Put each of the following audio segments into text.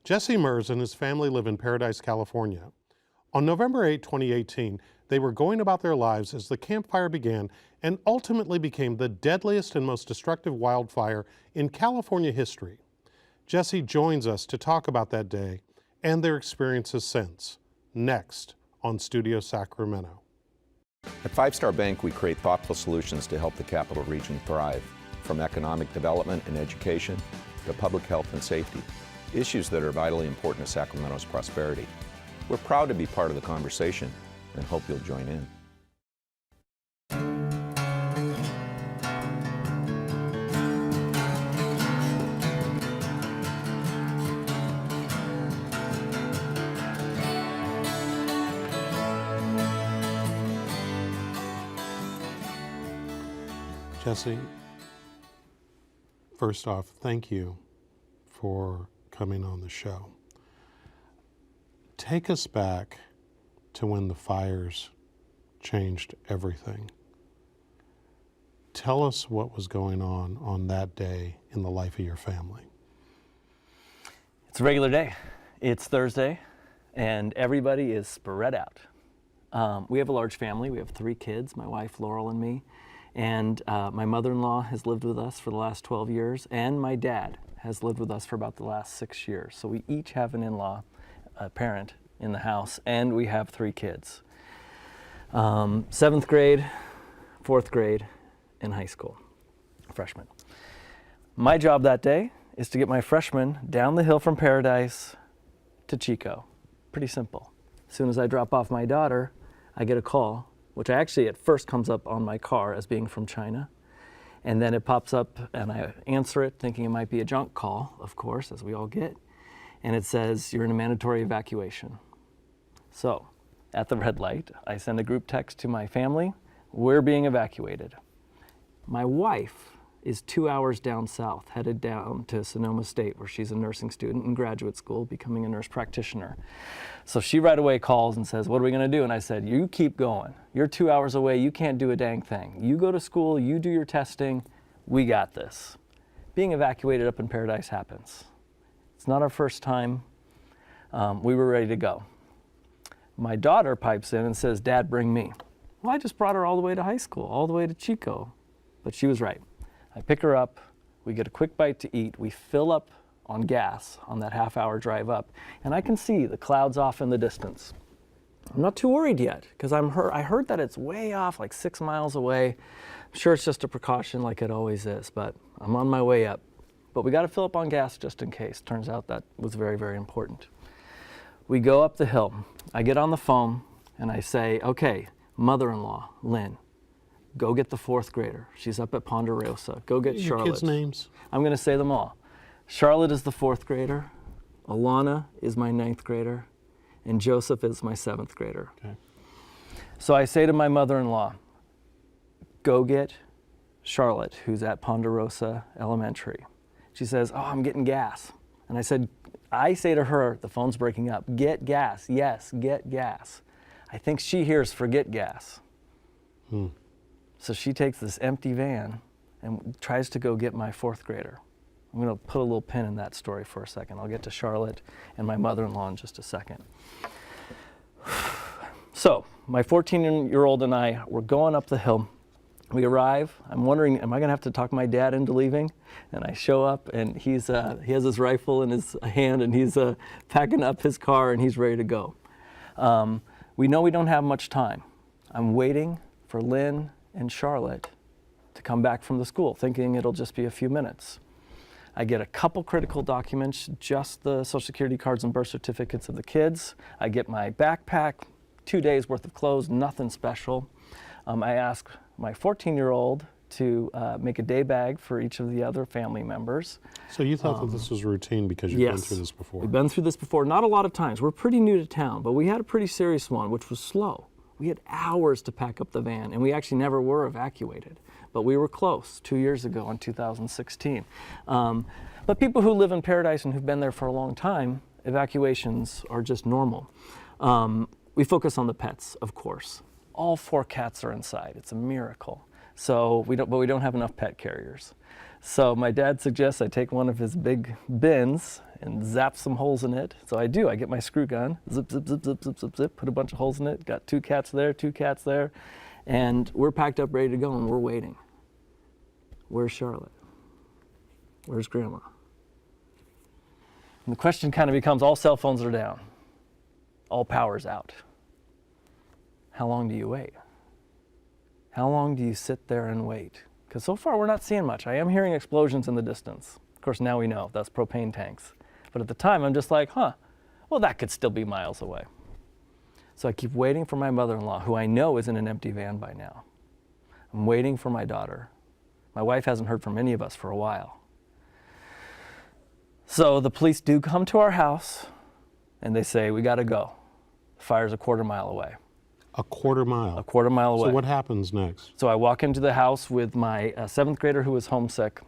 Jesse Merz and his family live in Paradise, California. On November 8, 2018, they were going about their lives as the campfire began and ultimately became the deadliest and most destructive wildfire in California history. Jesse joins us to talk about that day and their experiences since, next on Studio Sacramento. At Five Star Bank, we create thoughtful solutions to help the Capital Region thrive, from economic development and education to public health and safety, issues that are vitally important to Sacramento's prosperity. We're proud to be part of the conversation and hope you'll join in. Jesse, first off, thank you for coming on the show. Take us back to when the fires changed everything. Tell us what was going on that day in the life of your family. It's a regular day. It's Thursday, and everybody is spread out. We have a large family. We have 3 kids, my wife, Laurel, and me. And my mother-in-law has lived with us for the last 12 years, and my dad has lived with us for about the last 6 years. So we each have an in-law, a parent in the house, and we have 3 kids. 7th grade, 4th grade, and high school, freshmen. My job that day is to get my freshmen down the hill from Paradise to Chico. Pretty simple. As soon as I drop off my daughter, I get a call, which actually at first comes up on my car as being from China. And then it pops up and I answer it thinking it might be a junk call, of course, as we all get. And it says, you're in a mandatory evacuation. So at the red light, I send a group text to my family, we're being evacuated. My wife is 2 hours down south, headed down to Sonoma State, where she's a nursing student in graduate school, becoming a nurse practitioner. So she right away calls and says, what are we gonna do? And I said, you keep going. You're 2 hours away, you can't do a dang thing. You go to school, you do your testing, we got this. Being evacuated up in Paradise happens. It's not our first time. We were ready to go. My daughter pipes in and says, Dad, bring me. Well, I just brought her all the way to high school, all the way to Chico. But she was right. I pick her up, we get a quick bite to eat, we fill up on gas on that half-hour drive up, and I can see the clouds off in the distance. I'm not too worried yet, because I heard that it's way off, like 6 miles away. I'm sure it's just a precaution like it always is, but I'm on my way up. But we got to fill up on gas just in case. Turns out that was very, very important. We go up the hill. I get on the phone, and I say, okay, mother-in-law, Lynn, go get the 4th grader. She's up at Ponderosa. Go get Charlotte. Your kids' names? I'm going to say them all. Charlotte is the 4th grader. Alana is my 9th grader. And Joseph is my 7th grader. Okay. So I say to my mother-in-law, go get Charlotte, who's at Ponderosa Elementary. She says, oh, I'm getting gas. And I say to her, the phone's breaking up, get gas. Yes, get gas. I think she hears forget gas. So she takes this empty van and tries to go get my 4th grader. I'm going to put a little pin in that story for a second. I'll get to Charlotte and my mother-in-law in just a second. So my 14-year-old and I were going up the hill. We arrive. I'm wondering, am I going to have to talk my dad into leaving? And I show up, and he has his rifle in his hand, and he's packing up his car, and he's ready to go. We know we don't have much time. I'm waiting for Lynn and Charlotte to come back from the school, thinking it'll just be a few minutes. I get a couple critical documents, just the Social Security cards and birth certificates of the kids. I get my backpack, 2 days worth of clothes, nothing special. I ask my 14-year-old to make a day bag for each of the other family members. So you thought that this was routine because you've been through this before? We've been through this before, not a lot of times. We're pretty new to town, but we had a pretty serious one, which was slow. We had hours to pack up the van, and we actually never were evacuated. But we were close 2 years ago in 2016. But people who live in Paradise and who've been there for a long time, evacuations are just normal. We focus on the pets, of course. All 4 cats are inside. It's a miracle. So we don't have enough pet carriers. So my dad suggests I take one of his big bins and zap some holes in it. So I do. I get my screw gun, zip, zip, zip, zip, zip, zip, zip, put a bunch of holes in it. Got 2 cats there, 2 cats there, and we're packed up, ready to go, and we're waiting. Where's Charlotte? Where's Grandma? And the question kind of becomes, all cell phones are down. All power's out. How long do you wait? How long do you sit there and wait? Because so far we're not seeing much. I am hearing explosions in the distance. Of course, now we know that's propane tanks. But at the time, I'm just like, well, that could still be miles away. So I keep waiting for my mother-in-law, who I know is in an empty van by now. I'm waiting for my daughter. My wife hasn't heard from any of us for a while. So the police do come to our house, and they say, we got to go. The fire's a quarter mile away. A quarter mile? A quarter mile away. So what happens next? So I walk into the house with my 7th grader who was homesick,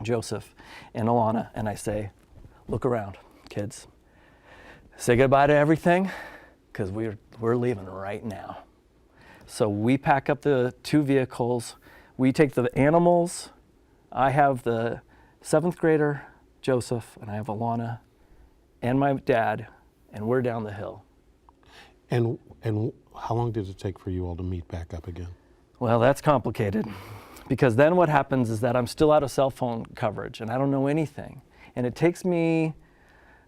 Joseph, and Alana, and I say, look around, kids. Say goodbye to everything, because we're leaving right now. So we pack up the 2 vehicles. We take the animals. I have the 7th grader, Joseph, and I have Alana, and my dad, and we're down the hill. And how long did it take for you all to meet back up again? Well, that's complicated, because then what happens is that I'm still out of cell phone coverage, and I don't know anything. And it takes me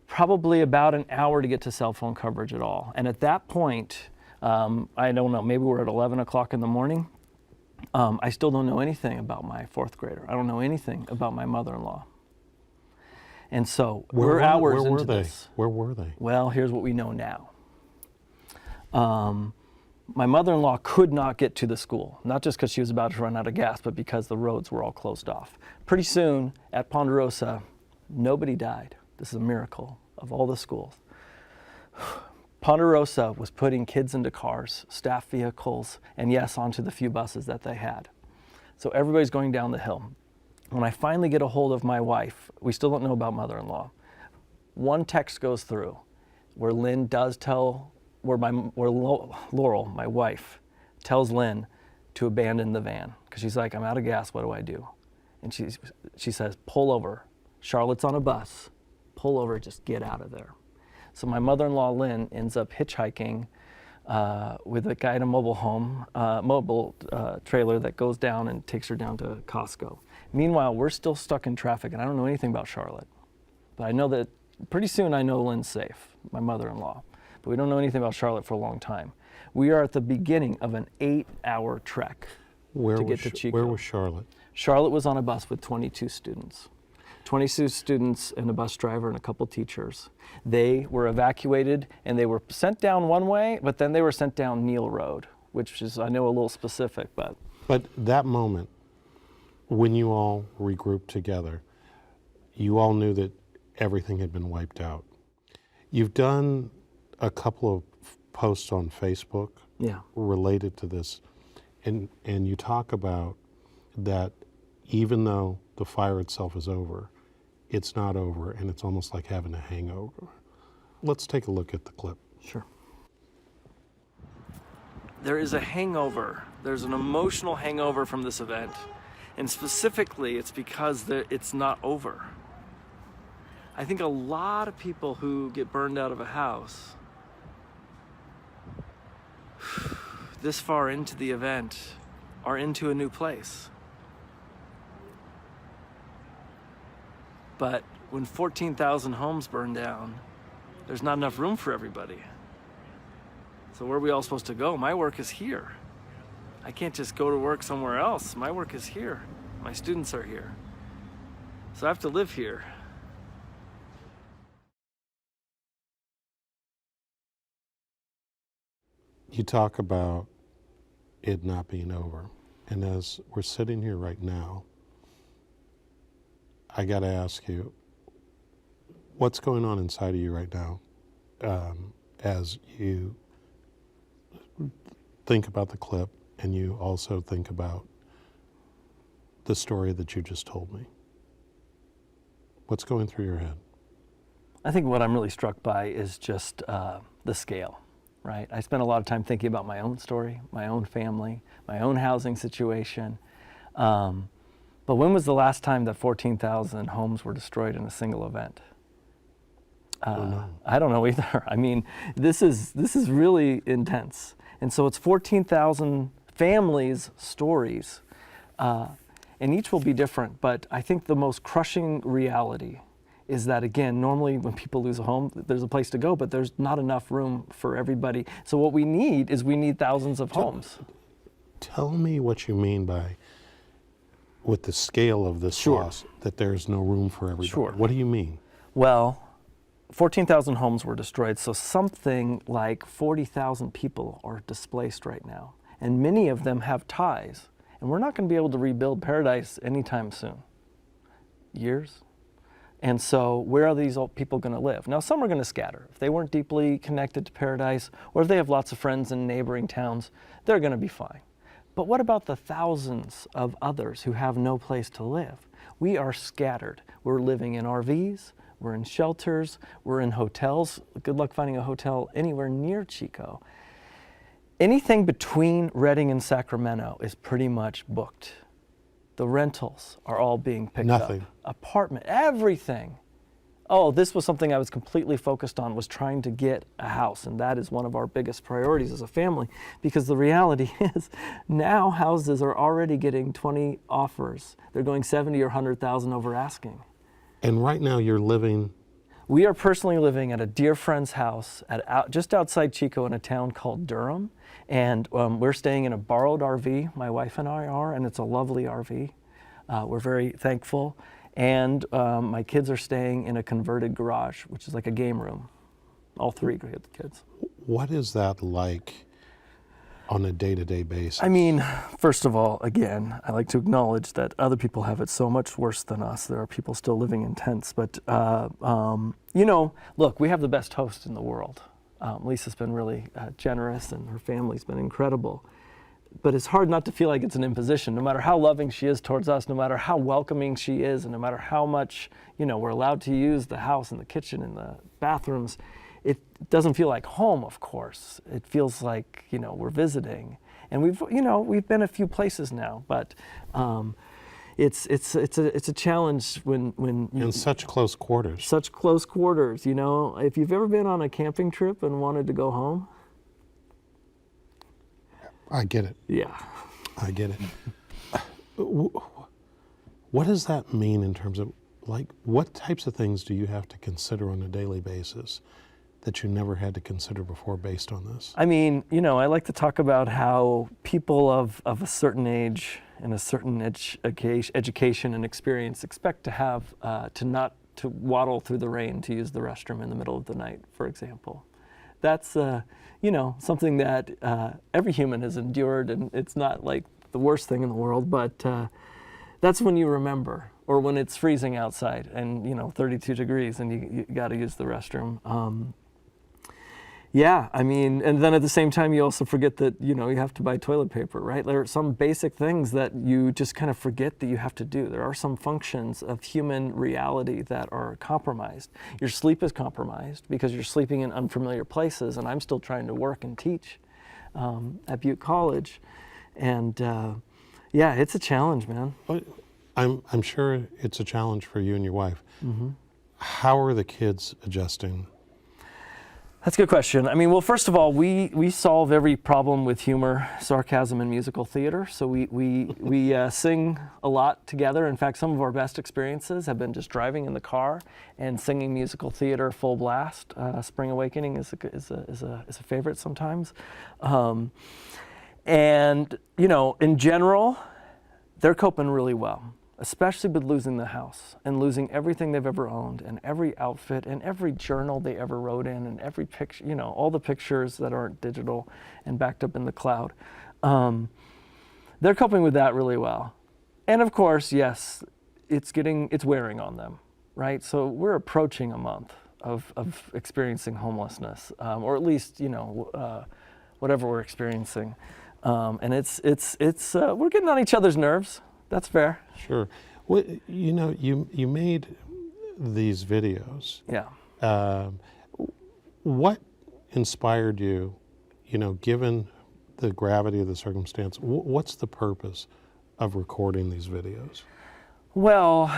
probably about an hour to get to cell phone coverage at all. And at that point, I don't know, maybe we're at 11 o'clock in the morning. I still don't know anything about my 4th grader. I don't know anything about my mother-in-law. And so we're hours into this. Where were they? Well, here's what we know now. My mother-in-law could not get to the school, not just because she was about to run out of gas, but because the roads were all closed off. Pretty soon at Ponderosa, nobody died. This is a miracle of all the schools. Ponderosa was putting kids into cars, staff vehicles, and yes, onto the few buses that they had. So everybody's going down the hill. When I finally get a hold of my wife, we still don't know about mother-in-law. One text goes through where Lynn does tell, where Laurel, my wife, tells Lynn to abandon the van. Because she's like, I'm out of gas, what do I do? And she says, pull over. Charlotte's on a bus. Pull over, just get out of there. So my mother-in-law, Lynn, ends up hitchhiking with a guy in a mobile trailer that goes down and takes her down to Costco. Meanwhile, we're still stuck in traffic, and I don't know anything about Charlotte. But I know that pretty soon I know Lynn's safe, my mother-in-law. But we don't know anything about Charlotte for a long time. We are at the beginning of an 8-hour trek to get to Chico. Where was Charlotte? Charlotte was on a bus with 22 students. 22 students and a bus driver and a couple teachers. They were evacuated and they were sent down one way, but then they were sent down Neal Road, which is, I know, a little specific, but. But that moment, when you all regrouped together, you all knew that everything had been wiped out. You've done a couple of posts on Facebook related to this, and you talk about that even though the fire itself is over, it's not over, and it's almost like having a hangover. Let's take a look at the clip. Sure. There is a hangover. There's an emotional hangover from this event. And specifically, it's because it's not over. I think a lot of people who get burned out of a house this far into the event are into a new place. But when 14,000 homes burn down, there's not enough room for everybody. So where are we all supposed to go? My work is here. I can't just go to work somewhere else. My work is here. My students are here. So I have to live here. You talk about it not being over. And as we're sitting here right now, I got to ask you, what's going on inside of you right now as you think about the clip and you also think about the story that you just told me? What's going through your head? I think what I'm really struck by is just the scale, right? I spent a lot of time thinking about my own story, my own family, my own housing situation. But when was the last time that 14,000 homes were destroyed in a single event? I don't know either. I mean, this is really intense. And so it's 14,000 families' stories, and each will be different. But I think the most crushing reality is that, again, normally when people lose a home, there's a place to go, but there's not enough room for everybody. So what we need thousands of homes. Tell me what you mean by, with the scale of this loss, that there's no room for everybody. Sure. What do you mean? Well, 14,000 homes were destroyed, so something like 40,000 people are displaced right now. And many of them have ties. And we're not going to be able to rebuild Paradise anytime soon. Years. And so where are these old people going to live? Now, some are going to scatter. If they weren't deeply connected to Paradise, or if they have lots of friends in neighboring towns, they're going to be fine. But what about the thousands of others who have no place to live? We are scattered. We're living in RVs, we're in shelters, we're in hotels. Good luck finding a hotel anywhere near Chico. Anything between Redding and Sacramento is pretty much booked. The rentals are all being picked up. Nothing. Apartment, everything. Oh, this was something I was completely focused on, was trying to get a house. And that is one of our biggest priorities as a family, because the reality is now houses are already getting 20 offers. They're going 70 or 100,000 over asking. And right now you're living... We are personally living at a dear friend's house just outside Chico in a town called Durham. And we're staying in a borrowed RV, my wife and I are, and it's a lovely RV. We're very thankful. And my kids are staying in a converted garage, which is like a game room. All three kids. What is that like on a day-to-day basis? I mean, first of all, again, I like to acknowledge that other people have it so much worse than us. There are people still living in tents. But, you know, look, we have the best host in the world. Lisa's been really generous, and her family's been incredible. But it's hard not to feel like it's an imposition, no matter how loving she is towards us, no matter how welcoming she is, and no matter how much, you know, we're allowed to use the house and the kitchen and the bathrooms. It doesn't feel like home, of course. It feels like, you know, we're visiting. And we've been a few places now, but it's a challenge when you, in such close quarters. Such close quarters, you know. If you've ever been on a camping trip and wanted to go home, I get it. yeah. I get it. What does that mean in terms of, like, what types of things do you have to consider on a daily basis that you never had to consider before based on this? I mean, you know, I like to talk about how people of a certain age and a certain education and experience expect to have, to waddle through the rain to use the restroom in the middle of the night, for example. That's, you know, something that every human has endured, and it's not like the worst thing in the world, but that's when you remember, or when it's freezing outside and, you know, 32 degrees and you got to use the restroom. Yeah, I mean, and then at the same time, you also forget that, you know, you have to buy toilet paper, right? There are some basic things that you just kind of forget that you have to do. There are some functions of human reality that are compromised. Your sleep is compromised because you're sleeping in unfamiliar places, and I'm still trying to work and teach at Butte College. And yeah, it's a challenge, man. I'm sure it's a challenge for you and your wife. Mm-hmm. How are the kids adjusting? That's a good question. I mean, well, first of all, we solve every problem with humor, sarcasm, and musical theater. So we sing a lot together. In fact, some of our best experiences have been just driving in the car and singing musical theater full blast. Spring Awakening is a favorite sometimes. And, you know, in general, they're coping really well, especially with losing the house and losing everything they've ever owned and every outfit and every journal they ever wrote in and every picture, you know, all the pictures that aren't digital and backed up in the cloud. They're coping with that really well. And of course, yes, it's wearing on them, right? So we're approaching a month of experiencing homelessness, or at least, you know, whatever we're experiencing. And it's we're getting on each other's nerves. That's fair. Sure. Well, you know, you made these videos. Yeah. What inspired you, you know, given the gravity of the circumstance, what's the purpose of recording these videos? Well,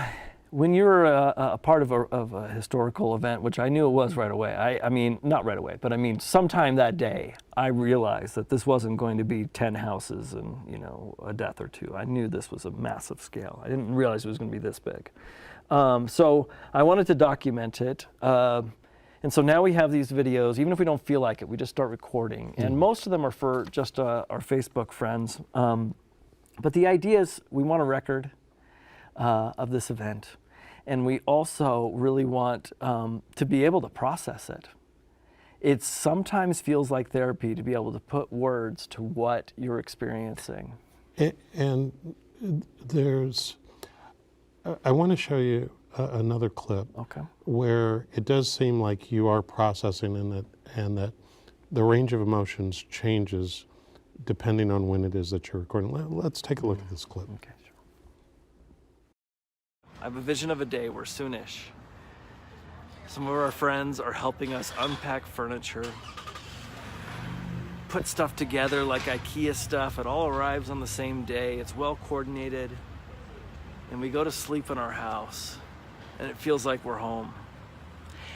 when you're a part of a historical event, which I knew it was right away, I mean, not right away, but I mean, sometime that day, I realized that this wasn't going to be 10 houses and, you know, a death or two. I knew this was a massive scale. I didn't realize it was going to be this big. So I wanted to document it. And so now we have these videos, even if we don't feel like it, we just start recording. And most of them are for just our Facebook friends. But the idea is we want a record of this event. And we also really want to be able to process it. It sometimes feels like therapy to be able to put words to what you're experiencing. And there's, I want to show you another clip where it does seem like you are processing and that the range of emotions changes depending on when it is that you're recording. Let's take a look at this clip. Okay, sure. I have a vision of a day where soonish, some of our friends are helping us unpack furniture, put stuff together like IKEA stuff. It all arrives on the same day. It's well coordinated. And we go to sleep in our house and it feels like we're home.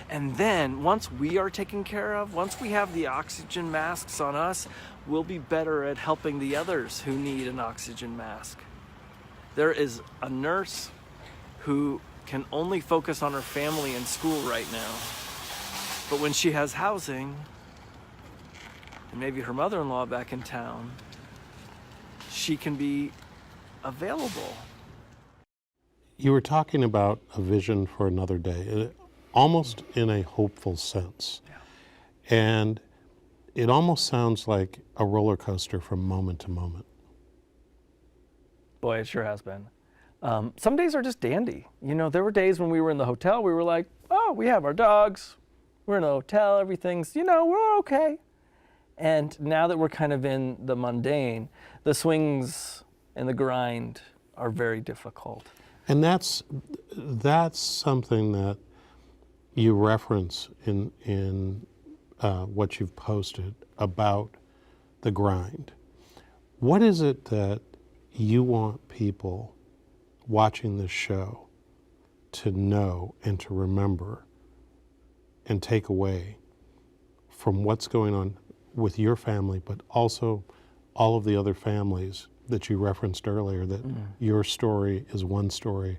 And then once we are taken care of, once we have the oxygen masks on us, we'll be better at helping the others who need an oxygen mask. There is a nurse who can only focus on her family and school right now. But when she has housing, and maybe her mother-in-law back in town, she can be available. You were talking about a vision for another day, almost in a hopeful sense. Yeah. And it almost sounds like a roller coaster from moment to moment. Boy, it sure has been. Some days are just dandy. You know, there were days when we were in the hotel, we were like, oh, we have our dogs, we're in a hotel, everything's, you know, we're okay. And now that we're kind of in the mundane, the swings and the grind are very difficult. And that's something that you reference in what you've posted about the grind. What is it that you want people watching this show to know and to remember and take away from what's going on with your family, but also all of the other families that you referenced earlier, that your story is one story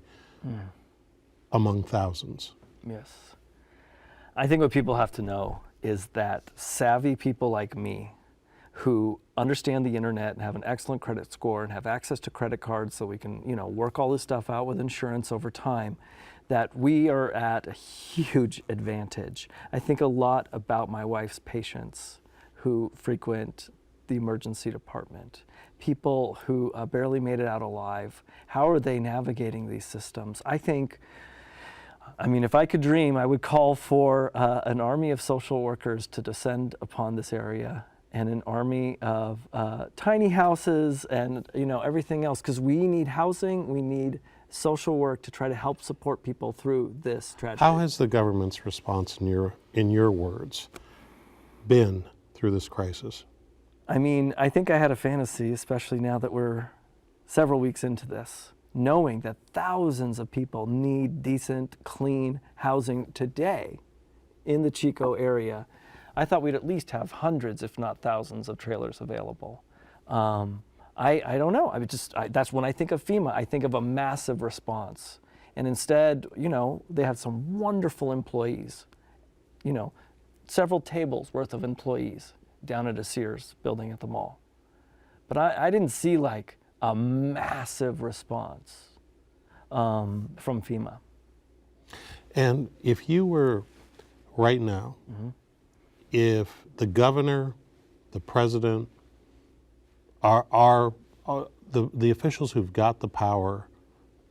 among thousands? Yes. I think what people have to know is that savvy people like me who understand the internet and have an excellent credit score and have access to credit cards so we can, you know, work all this stuff out with insurance over time, that we are at a huge advantage. I think a lot about my wife's patients who frequent the emergency department, people who barely made it out alive. How are they navigating these systems? I think, I mean, if I could dream, I would call for an army of social workers to descend upon this area, and an army of tiny houses and, you know, everything else, because we need housing, we need social work to try to help support people through this tragedy. How has the government's response, in your words, been through this crisis? I mean, I think I had a fantasy, especially now that we're several weeks into this, knowing that thousands of people need decent, clean housing today in the Chico area. I thought we'd at least have hundreds, if not thousands, of trailers available. I don't know. That's when I think of FEMA, I think of a massive response. And instead, you know, they have some wonderful employees, you know, several tables worth of employees down at a Sears building at the mall. But I didn't see like a massive response from FEMA. And if you were right now, if the governor, the president, are the officials who've got the power,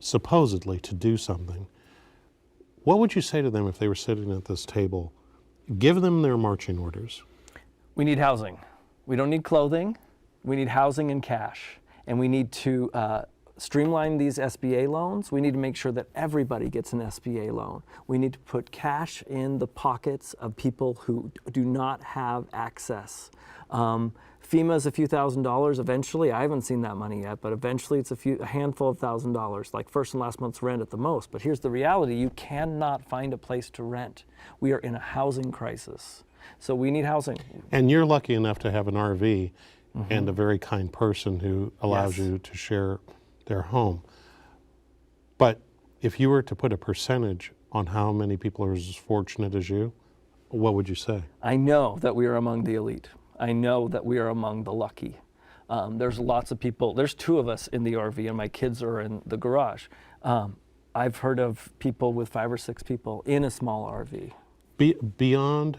supposedly, to do something, what would you say to them if they were sitting at this table? Give them their marching orders. We need housing. We don't need clothing. We need housing and cash. And we need to streamline these SBA loans. We need to make sure that everybody gets an SBA loan. We need to put cash in the pockets of people who do not have access. FEMA's a few $1,000s eventually. I haven't seen that money yet, but eventually it's a handful of $1,000, like first and last month's rent at the most. But here's the reality: you cannot find a place to rent. We are in a housing crisis, so we need housing. And you're lucky enough to have an RV and a very kind person who allows you to share their home. But if you were to put a percentage on how many people are as fortunate as you, what would you say? I know that we are among the elite. I know that we are among the lucky. There's lots of people. There's 2 of us in the RV, and my kids are in the garage. I've heard of people with 5 or 6 people in a small RV. Beyond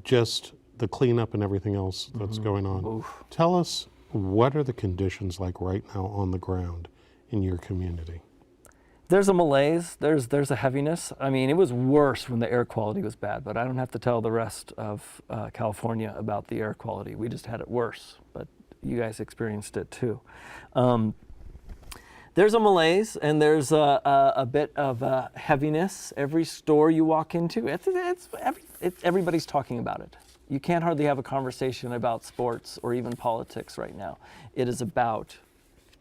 just the cleanup and everything else that's going on, Oof. tell us, what are the conditions like right now on the ground in your community? There's a malaise, there's a heaviness. I mean, it was worse when the air quality was bad, but I don't have to tell the rest of California about the air quality. We just had it worse, but you guys experienced it too. There's a malaise, and there's a bit of heaviness. Every store you walk into, everybody's talking about it. You can't hardly have a conversation about sports or even politics right now. It is about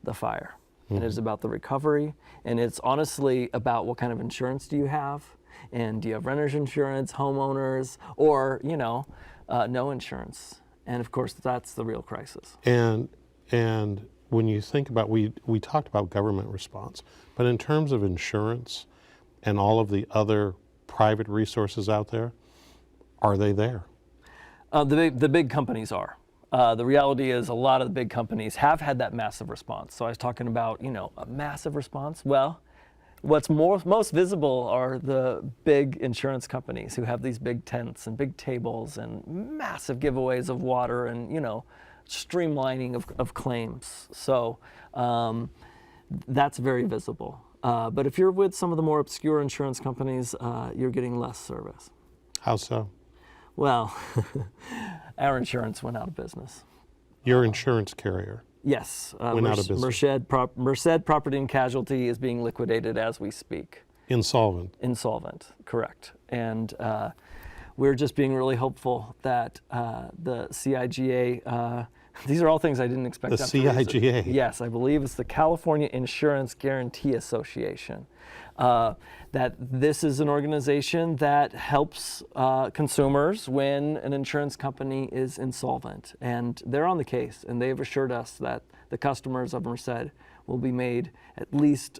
the fire. And it is about the recovery, and it's honestly about what kind of insurance do you have, and do you have renter's insurance, homeowners, or no insurance. And of course, that's the real crisis. And when you think about, we talked about government response, but in terms of insurance and all of the other private resources out there, are they there? The big companies are. The reality is a lot of the big companies have had that massive response. So I was talking about, a massive response. Well, what's most visible are the big insurance companies who have these big tents and big tables and massive giveaways of water and, streamlining of claims. So that's very visible. But if you're with some of the more obscure insurance companies, you're getting less service. How so? Well, our insurance went out of business. Your insurance carrier? Yes. Went out of business. Merz Property and Casualty is being liquidated as we speak. Insolvent? Insolvent, correct. And we're just being really hopeful that the CIGA, these are all things I didn't expect. The CIGA? Yes, I believe it's the California Insurance Guarantee Association. That this is an organization that helps consumers when an insurance company is insolvent. And they're on the case, and they've assured us that the customers of Merz will be made at least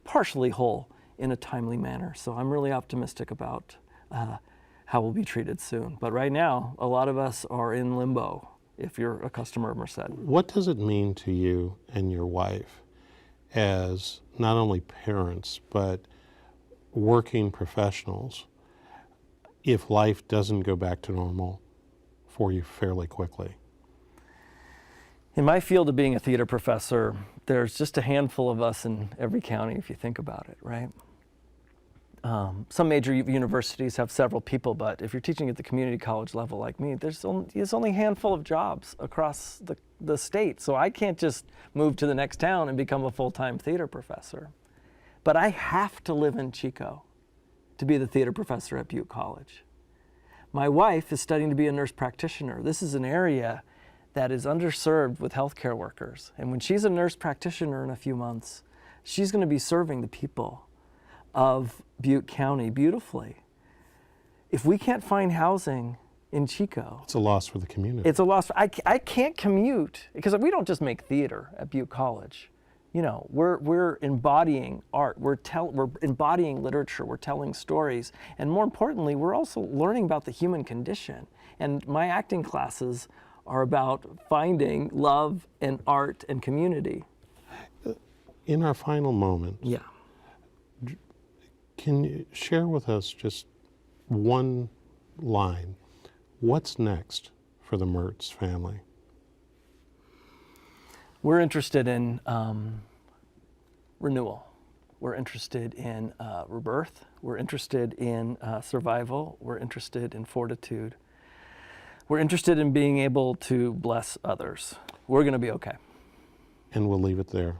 partially whole in a timely manner. So I'm really optimistic about how we'll be treated soon. But right now, a lot of us are in limbo if you're a customer of Merz. What does it mean to you and your wife as not only parents, but working professionals, if life doesn't go back to normal for you fairly quickly? In my field of being a theater professor, there's just a handful of us in every county, if you think about it, right? Some major universities have several people, but if you're teaching at the community college level like me, there's only a handful of jobs across the state. So I can't just move to the next town and become a full-time theater professor. But I have to live in Chico to be the theater professor at Butte College. My wife is studying to be a nurse practitioner. This is an area that is underserved with healthcare workers. And when she's a nurse practitioner in a few months, she's going to be serving the people of Butte County beautifully. If we can't find housing in Chico, It's a loss for the community. it's a loss. I can't commute because we don't just make theater at Butte College. We're embodying art. We're embodying literature. We're telling stories, and more importantly, we're also learning about the human condition. And my acting classes are about finding love and art and community. In our final moment, Yeah. can you share with us just one line? What's next for the Merz family? We're interested in renewal. We're interested in rebirth. We're interested in survival. We're interested in fortitude. We're interested in being able to bless others. We're going to be okay. and we'll leave it there.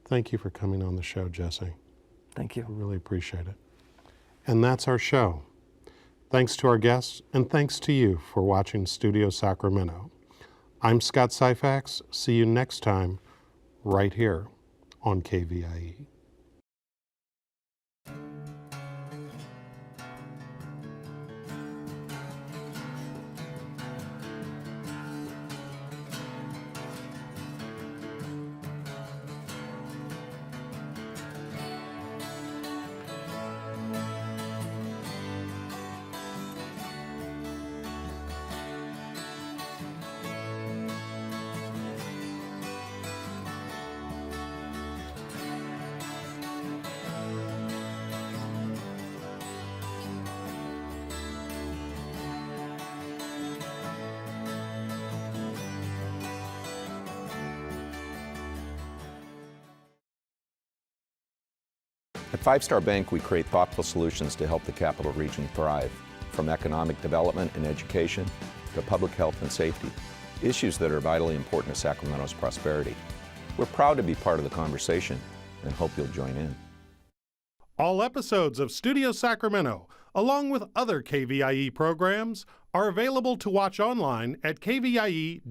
Thank you for coming on the show, Jesse. Thank you. I really appreciate it. And that's our show. Thanks to our guests, and thanks to you for watching Studio Sacramento. I'm Scott Syphax. See you next time, right here on KVIE. At Five Star Bank, we create thoughtful solutions to help the Capital Region thrive, from economic development and education to public health and safety, issues that are vitally important to Sacramento's prosperity. We're proud to be part of the conversation and hope you'll join in. All episodes of Studio Sacramento, along with other KVIE programs, are available to watch online at kvie.org/video.